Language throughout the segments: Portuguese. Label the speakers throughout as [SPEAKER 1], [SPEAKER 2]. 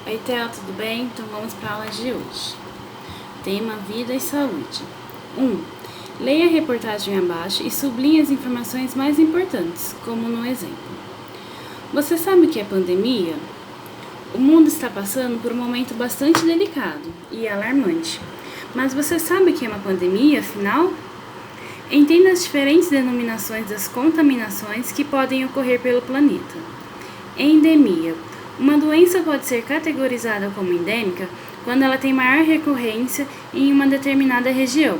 [SPEAKER 1] Oi, Theo, tudo bem? Então vamos para a aula de hoje. Tema Vida e Saúde. 1. Leia a reportagem abaixo e sublinhe as informações mais importantes, como no exemplo. Você sabe o que é pandemia? O mundo está passando por um momento bastante delicado e alarmante. Mas você sabe o que é uma pandemia, afinal? Entenda as diferentes denominações das contaminações que podem ocorrer pelo planeta. Endemia. Uma doença pode ser categorizada como endêmica quando ela tem maior recorrência em uma determinada região,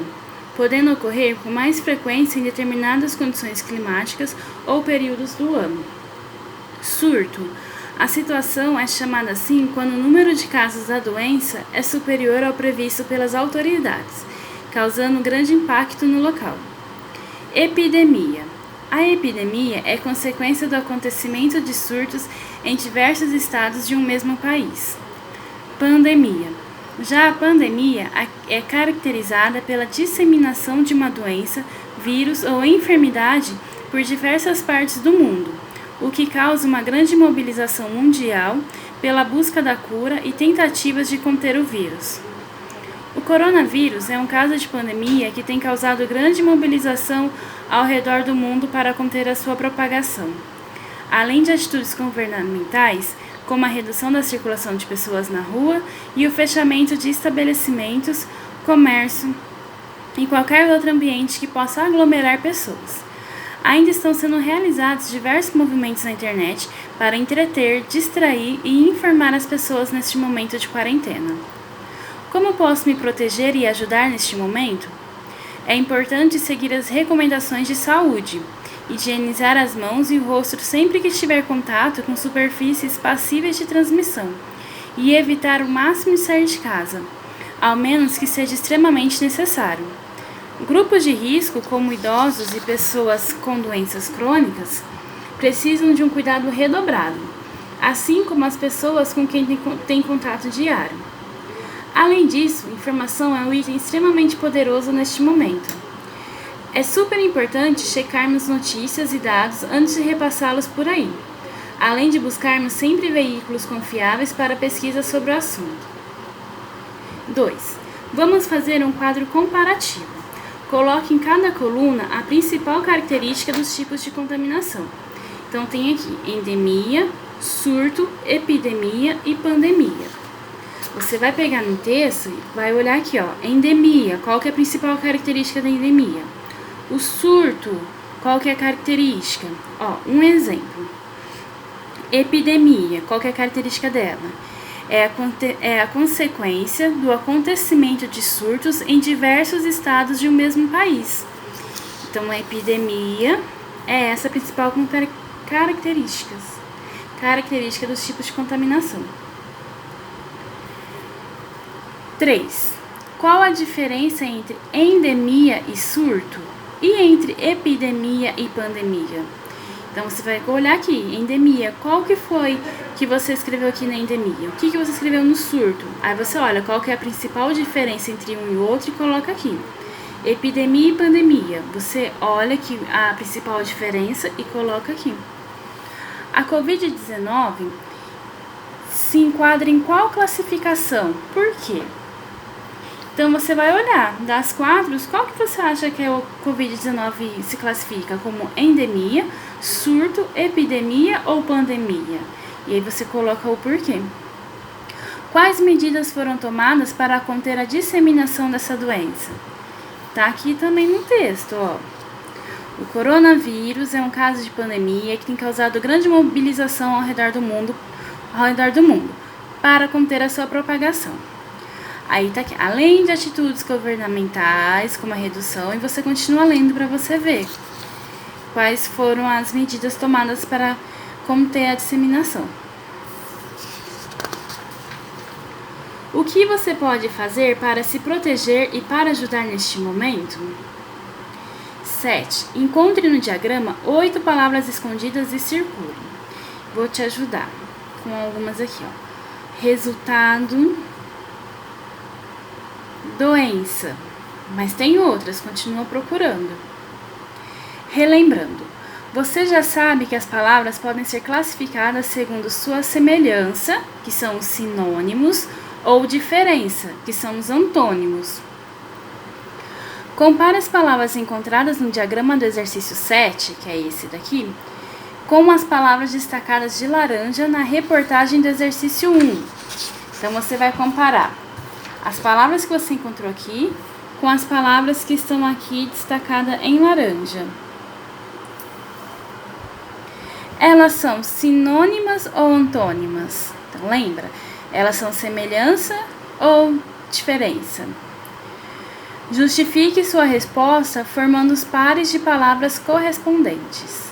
[SPEAKER 1] podendo ocorrer com mais frequência em determinadas condições climáticas ou períodos do ano. Surto. A situação é chamada assim quando o número de casos da doença é superior ao previsto pelas autoridades, causando grande impacto no local. Epidemia. A epidemia é consequência do acontecimento de surtos em diversos estados de um mesmo país. Pandemia. Já a pandemia é caracterizada pela disseminação de uma doença, vírus ou enfermidade por diversas partes do mundo, o que causa uma grande mobilização mundial pela busca da cura e tentativas de conter o vírus. O coronavírus é um caso de pandemia que tem causado grande mobilização ao redor do mundo para conter a sua propagação. Além de atitudes governamentais, como a redução da circulação de pessoas na rua e o fechamento de estabelecimentos, comércio e qualquer outro ambiente que possa aglomerar pessoas. Ainda estão sendo realizados diversos movimentos na internet para entreter, distrair e informar as pessoas neste momento de quarentena. Como posso me proteger e ajudar neste momento? É importante seguir as recomendações de saúde, higienizar as mãos e o rosto sempre que estiver em contato com superfícies passíveis de transmissão e evitar o máximo de sair de casa, ao menos que seja extremamente necessário. Grupos de risco, como idosos e pessoas com doenças crônicas, precisam de um cuidado redobrado, assim como as pessoas com quem têm contato diário. Além disso, informação é um item extremamente poderoso neste momento. É super importante checarmos notícias e dados antes de repassá-los por aí, além de buscarmos sempre veículos confiáveis para pesquisa sobre o assunto. 2. Vamos fazer um quadro comparativo. Coloque em cada coluna a principal característica dos tipos de contaminação. Então tem aqui endemia, surto, epidemia e pandemia. Você vai pegar no texto e vai olhar aqui, endemia, qual que é a principal característica da endemia? O surto, qual que é a característica? Um exemplo. Epidemia, qual que é a característica dela? É a consequência do acontecimento de surtos em diversos estados de um mesmo país. Então, a epidemia é essa a principal característica dos tipos de contaminação. 3. Qual a diferença entre endemia e surto e entre epidemia e pandemia? Então, você vai olhar aqui, endemia, qual que foi que você escreveu aqui na endemia? O que você escreveu no surto? Aí você olha qual que é a principal diferença entre um e o outro e coloca aqui. Epidemia e pandemia, você olha aqui a principal diferença e coloca aqui. A Covid-19 se enquadra em qual classificação? Por quê? Então, você vai olhar, das 4, qual que você acha que o Covid-19 se classifica? Como endemia, surto, epidemia ou pandemia? E aí você coloca o porquê. Quais medidas foram tomadas para conter a disseminação dessa doença? Tá aqui também no texto, O coronavírus é um caso de pandemia que tem causado grande mobilização ao redor do mundo para conter a sua propagação. Aí tá aqui, além de atitudes governamentais, como a redução, e você continua lendo para você ver quais foram as medidas tomadas para conter a disseminação. O que você pode fazer para se proteger e para ajudar neste momento? 7. Encontre no diagrama 8 palavras escondidas e circule. Vou te ajudar com algumas aqui, Resultado, doença, mas tem outras, continua procurando. Relembrando, Você já sabe que as palavras podem ser classificadas segundo sua semelhança, que são os sinônimos, ou diferença, que são os antônimos. Compare as palavras encontradas no diagrama do exercício 7, que é esse daqui, com as palavras destacadas de laranja na reportagem do exercício 1. Então, você vai comparar as palavras que você encontrou aqui com as palavras que estão aqui destacadas em laranja. Elas são sinônimas ou antônimas? Então, lembra? Elas são semelhança ou diferença? Justifique sua resposta formando os pares de palavras correspondentes.